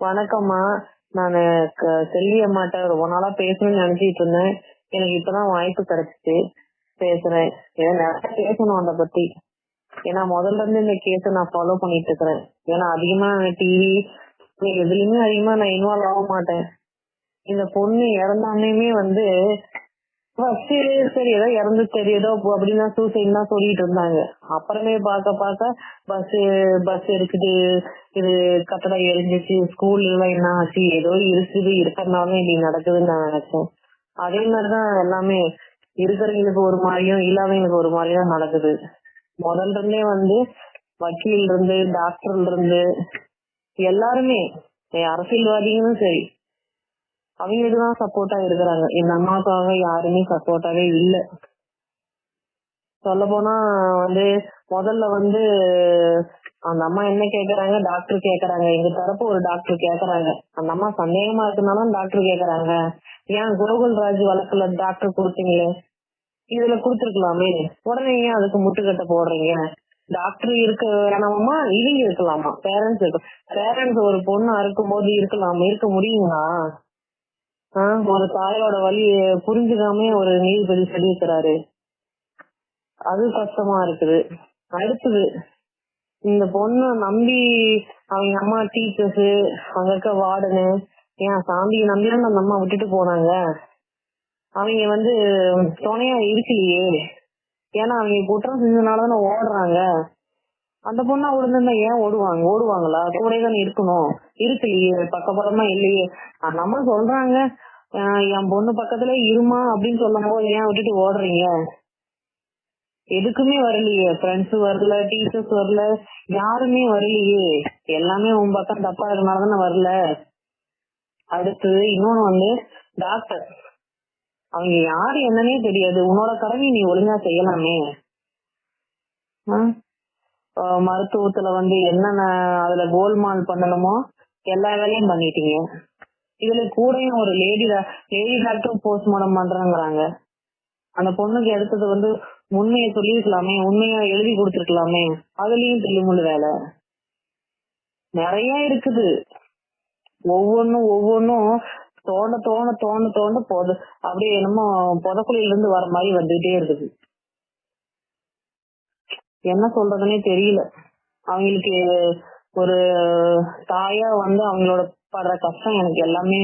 வணக்கம்மா. நானு செல்வி அம்மாட்ட ரொம்ப நாளா பேசணும்னு நினைச்சிட்டு இருந்தேன். எனக்கு இப்பதான் வாய்ப்பு கிடைச்சிச்சு. பேசுறேன். ஏன்னா நிறைய பேசணும் அதை பத்தி. ஏன்னா முதல்ல இருந்து இந்த கேஸ நான் ஃபாலோ பண்ணிட்டு இருக்கிறேன். ஏன்னா அதிகமா டிவி எதுலயுமே அதிகமா நான் இன்வால்வ் ஆக மாட்டேன். இந்த பொண்ணு இறந்தாமே ஃபர்ஸ்ட் சரி ஏதோ இறந்து தெரியுதோ அப்படின்னு சூசைட் தான் சொல்லிட்டு இருந்தாங்க. அப்புறமே பார்க்க பஸ் இருக்குது, இது கட்டடம் எரிஞ்சிச்சு, ஸ்கூல்ல எல்லாம் என்ன ஆச்சு, ஏதோ இருக்கிறதுனால இப்படி நடக்குதுன்னு நான் நினைச்சேன். அதே மாதிரிதான் எல்லாமே இருக்கிறவங்களுக்கு ஒரு மாதிரியும் இல்லாதவங்களுக்கு ஒரு மாதிரியும் நடக்குது. முதல்ல இருந்தே வக்கீல் இருந்து டாக்டர்ல இருந்து எல்லாருமே அரசியல்வாதிகளும் சரி அவங்களுக்குதான் சப்போர்ட்டா இருக்கிறாங்க. எங்க அம்மாவுக்காக யாருமே சப்போர்ட்டாவே இல்ல. சொல்ல போனா முதல்ல அந்த அம்மா என்ன கேக்குறாங்க, டாக்டர் கேக்குறாங்க. எங்க தரப்பு ஒரு டாக்டர் கேக்குறாங்க. அந்த அம்மா சந்தேகமா இருக்கனாலும் டாக்டர் கேக்குறாங்க. ஏன் கோகுல்ராஜ் வழக்குல டாக்டர் கொடுத்தீங்களே, இதுல கொடுத்துருக்கலாமே, உடனே ஏன் அதுக்கு முட்டுக்கட்டை போடுறீங்க? டாக்டர் இருக்க வேணாமா, இவங்க இருக்கலாமா, பேரண்ட்ஸ் ஒரு பொண்ணு அறுக்கும் போது இருக்க முடியுங்களா? ஒரு தாயோட வழி புரிஞ்சுக்காம ஒரு நீதிபதி சொல்லியிருக்கிறாரு. அது கஷ்டமா இருக்குது. அடுத்தது இந்த பொண்ணு நம்பி அவங்க அம்மா டீச்சர்ஸ் அங்க இருக்க வார்டனு ஏன் சாந்தியை நம்பிதான் அந்த அம்மா விட்டுட்டு போனாங்க. அவங்க துணையா இருக்கலையே. ஏன்னா அவங்க குற்றம் செஞ்சதுனாலதானே ஓடுறாங்க. அந்த பொண்ணா விழுந்திருந்தா ஏன் ஓடுவாங்களா? கூட தானே இருக்கணும். இருக்கலையே, பக்கபலமா இல்லையே. அந்த அம்மா சொல்றாங்க என் பொண்ணு பக்கத்துல இருமா அப்படின்னு சொல்லும் போது ஏன் விட்டுட்டு ஓடுறீங்க? எதுக்குமே வரலையே, ஃப்ரெண்ட்ஸ் வரல, டீச்சர்ஸ் வரல, யாருமே வரலையே. எல்லாமே உன் பக்கம் தப்பா இருக்கனாலதானே வரல. அடுத்து இன்னொன்னு டாக்டர் அவங்க யாரு என்னன்னே தெரியாது. உன்னோட கடமை நீ ஒழுங்கா செய்யலாமே. மருத்துவத்துல என்னென்ன அதுல கோல்மால் பண்ணணுமோ எல்லா வேலையும் பண்ணிட்டீங்க. இதுல கூடயும் ஒரு லேடி டாக்டர் போஸ்ட்மார்டம் பண்றாங்க. அந்த பொண்ணுக்கு எடுத்தது உண்மையை சொல்லிருக்கலாமே, உண்மையா எழுதி கொடுத்துருக்கலாமே. அதுலயும் தில்லுமுள்ளு வேலை நிறைய இருக்குது. ஒவ்வொன்னும் தோண்ட தோண்ட தோண்ட தோண்ட அப்படியே என்னமோ புதக்குழியில இருந்து வர மாதிரி வந்துகிட்டே இருக்குது. என்ன சொல்றதுன்னே தெரியல. அவங்களுக்கு ஒரு தாயா அவங்களோட படுற கஷ்டம் எனக்கு எல்லாமே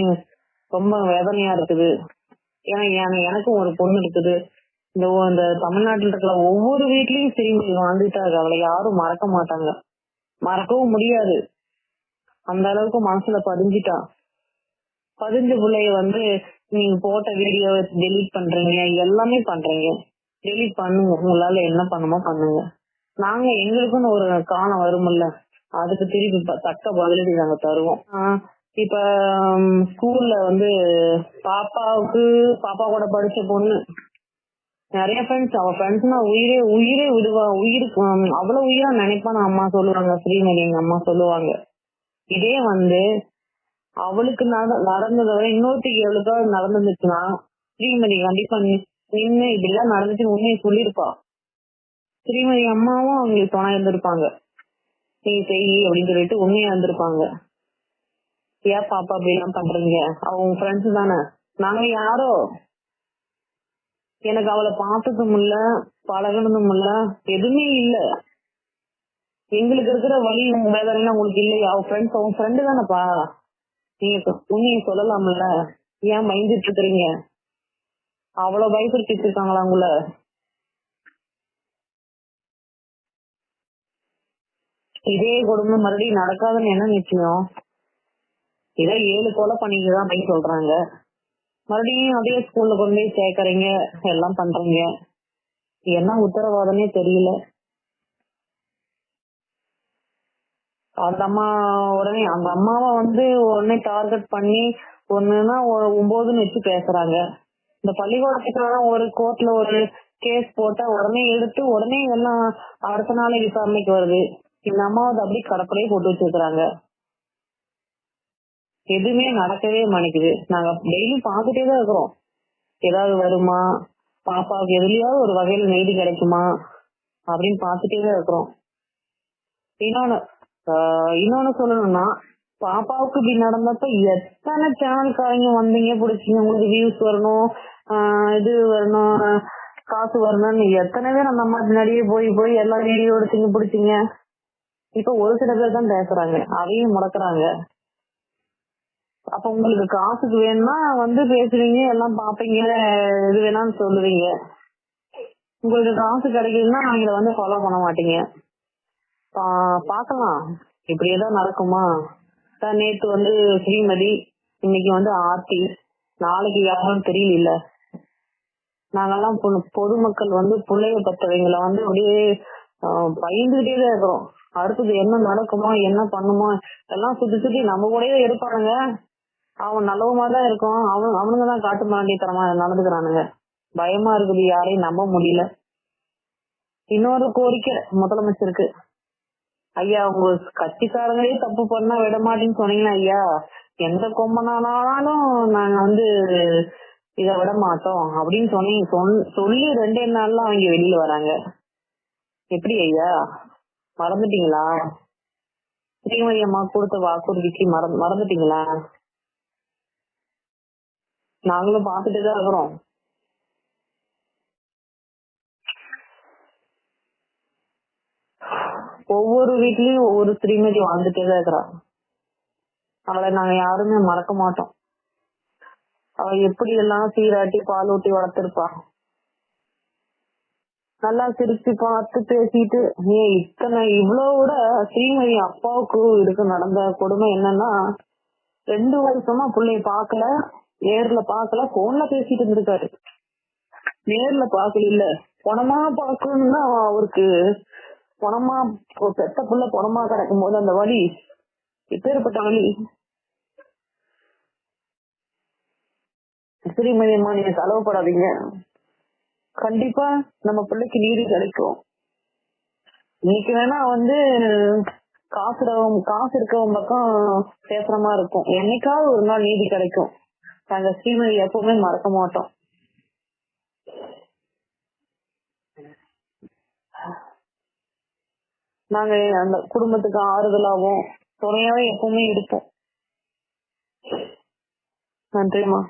ரொம்ப வேதனையா இருக்குது. ஏன்னா எனக்கும் ஒரு பொண்ணு இருக்குது. இந்த தமிழ்நாட்டுல இருக்கிற ஒவ்வொரு வீட்லயும் சிறுமி வாழ்ந்துட்டாங்க. அவளை யாரும் மறக்க மாட்டாங்க, மறக்கவும் முடியாது. அந்த அளவுக்கு மனசுல பதிஞ்ச பிள்ளைய நீங்க போட்ட வீடியோ டெலீட் பண்றீங்க, எல்லாமே பண்றீங்க. டெலீட் பண்ணுங்க, உங்களால என்ன பண்ணுமோ பண்ணுங்க. நாங்க எங்களுக்குன்னு ஒரு காலம் வரும்ல, அதுக்கு திருப்பி தக்க பதிலடி நாங்க தருவோம். இப்ப ஸ்கூல்ல பாப்பா கூட படிச்ச பொண்ணு நிறைய ஃப்ரெண்ட்ஸ், அவ ஃப்ரெண்ட்ஸ்னா உயிரே விடுவா, உயிருக்கு அவ்வளவு உயிரா நினைப்பான்னு அம்மா சொல்லுவாங்க. ஸ்ரீமதி எங்க அம்மா சொல்லுவாங்க. இதே அவளுக்கு நடந்ததை விட இன்னொருத்திக்கு எவ்வளவுக்காவது நடந்துச்சுன்னா ஸ்ரீமதி கண்டிப்பா நின்று இப்படிலாம் நடந்துச்சுன்னு உண்மையை சொல்லிருப்பா. ஸ்ரீமதி அம்மாவும் அவங்களுக்கு துணை இருந்திருப்பாங்க. நீங்க செய் அப்படின்னு சொல்லிட்டு உண்மையா இருந்திருப்பாங்க. ஏன் பாப்பா அப்படி எல்லாம் பண்றீங்க? அவங்க ஃப்ரெண்ட்ஸ் தானே. நாங்க யாரோ, எனக்கு அவளை பார்த்ததும் இல்ல, பழகினதும் இல்ல, எதுவுமே இல்ல. எங்களுக்கு இருக்கிற வழி வேதனை உங்களுக்கு இல்லையா? அவன் ஃப்ரெண்டு தானப்பா. நீங்க உண்மையை சொல்லலாம்ல, ஏன் பயந்துட்டு இருக்கிறீங்க? அவ்வளவு பயப்படுத்திட்டு இருக்காங்களா உங்கள? இதே கொடுமை மறுபடியும் நடக்காதுன்னு என்ன நிச்சயம்? இதை 7 கொலை பண்ணிக்குதான் அப்படின்னு சொல்றாங்க. மறுபடியும் அதே ஸ்கூல்ல கொண்டு போய் சேர்க்கறீங்க, எல்லாம் பண்றீங்க. என்ன உத்தரவாதமே தெரியல. அந்த அம்மா அந்த அம்மாவை உடனே டார்கெட் பண்ணி ஒண்ணுன்னா 9ன்னு வச்சு பேசுறாங்க. இந்த பள்ளிக்கூடத்துக்கான ஒரு கோர்ட்ல ஒரு கேஸ் போட்டா உடனே எடுத்து உடனே எல்லாம் அடுத்த நாளே விசாரணைக்கு வருது. இந்த அம்மாவை அப்படி கடப்படையே போட்டு வச்சிருக்கிறாங்க. எதுவுமே நடக்கவே மாட்டேங்குது. நாங்க டெய்லி பாத்துட்டே தான் இருக்கிறோம். ஏதாவது வருமா, பாப்பாவுக்கு எதுலயாவது ஒரு வகையில நீதி கிடைக்குமா அப்படின்னு பாத்துட்டே தான் இருக்கிறோம். இன்னொன்னு சொல்லணும்னா, பாப்பாவுக்கு இப்படி நடந்தப்ப எத்தனை சேனல்காரங்க வந்தீங்க பிடிச்சிங்க, உங்களுக்கு வியூஸ் வரணும், இது வரணும், காசு வரணும்னு எத்தனை பேர் அந்த அம்மா பின்னாடியே போய் போய் எல்லா வீடியோ எடுத்தீங்க பிடிச்சிங்க. இப்ப ஒரு சில பேர் தான் பேசுறாங்க, அதையும் முடக்குறாங்க. அப்ப உங்களுக்கு காசுக்கு வேணும்னா வந்து பேசுவீங்க, எல்லாம் பாப்பீங்க, இது வேணாம்னு சொல்லுவீங்க. உங்களுக்கு காசு கிடைக்குதுன்னா அவங்கள வந்து ஃபாலோ பண்ண மாட்டீங்க. பாக்கலாம் இப்படி ஏதாவது நடக்குமா? நேத்து வந்து ஸ்ரீமதி, இன்னைக்கு வந்து ஆர்த்தி, நாளைக்கு யாரும் தெரியல. நாங்கெல்லாம் பொதுமக்கள் வந்து பிள்ளைய பத்தவங்களை வந்து அப்படியே பயந்துகிட்டே தான் இருக்கிறோம். அடுத்தது என்ன நடக்குமோ என்ன பண்ணுமோ எல்லாம் சுத்தி சுத்தி நம்ம கூடயே இருப்பானுங்க. அவன் நல்லவமா தான் இருக்கும், அவனுங்கதான் காட்டு மாண்டித்தனமா நடந்துக்கிறானுங்க. பயமா இருக்குது, யாரையும் நம்ப முடியல. இன்னொரு கோரிக்கை முதலமைச்சருக்கு, ஐயா உங்க கட்சிக்காரங்களே தப்பு பண்ணா விட மாட்டேன்னு சொன்னீங்கன்னா ஐயா, எந்த கொம்பனானாலும் நாங்க வந்து இத விட மாட்டோம் அப்படின்னு சொல்லி 2 நாள்ல அவங்க வெளியில வராங்க. எப்படி ஐயா, மறந்துட்டீங்களா? ஸ்ரீமதி அம்மா கொடுத்த வாக்குறுதிக்கு மறந்துட்டீங்களா? நாங்களும் பாத்துட்டு தான் இருக்கிறோம். ஒவ்வொரு வீட்லயும் ஒவ்வொரு ஸ்ரீமதி வாழ்ந்துட்டே தான் இருக்கிறா. அவளை நாங்க யாருமே மறக்க மாட்டோம். அவ எப்படி எல்லாம் சீராட்டி பால் ஊட்டி வளர்த்திருப்பா. நல்லா சிரிச்சு பார்த்து பேசிட்டு, இவ்வளவு விட ஸ்ரீமதி அப்பாவுக்கு இதுக்கு நடந்த கொடுமை என்னன்னா, 2 வருஷமா பிள்ளைய பாக்கல, நேர்ல பாக்கல, போன்ல பேசிட்டு இருந்திருக்காரு. நேர்ல பாக்கல, இல்ல பணமா பாக்கணும்னா அவருக்கு பணமா, பெத்த புள்ள பணமா கிடக்கும் போது அந்த வழி எப்பேற்பட்ட வழி. ஸ்ரீமதி அம்மா நீங்க செலவுப்படாதீங்க, கண்டிப்பா நம்ம பிள்ளைக்கு நீதி கிடைக்கும். இன்னைக்கு வேணா வந்து காசு இருக்கவங்க பக்கம் பேசுற மாதிரி இருக்கும், என்னைக்காவது ஒரு நாள் நீதி கிடைக்கும். நாங்க ஸ்ரீமதி எப்பவுமே மறக்க மாட்டோம். நாங்க அந்த குடும்பத்துக்கு ஆறுதலாவும் துணையாவும் எப்பவுமே இருப்போம். நன்றிமா.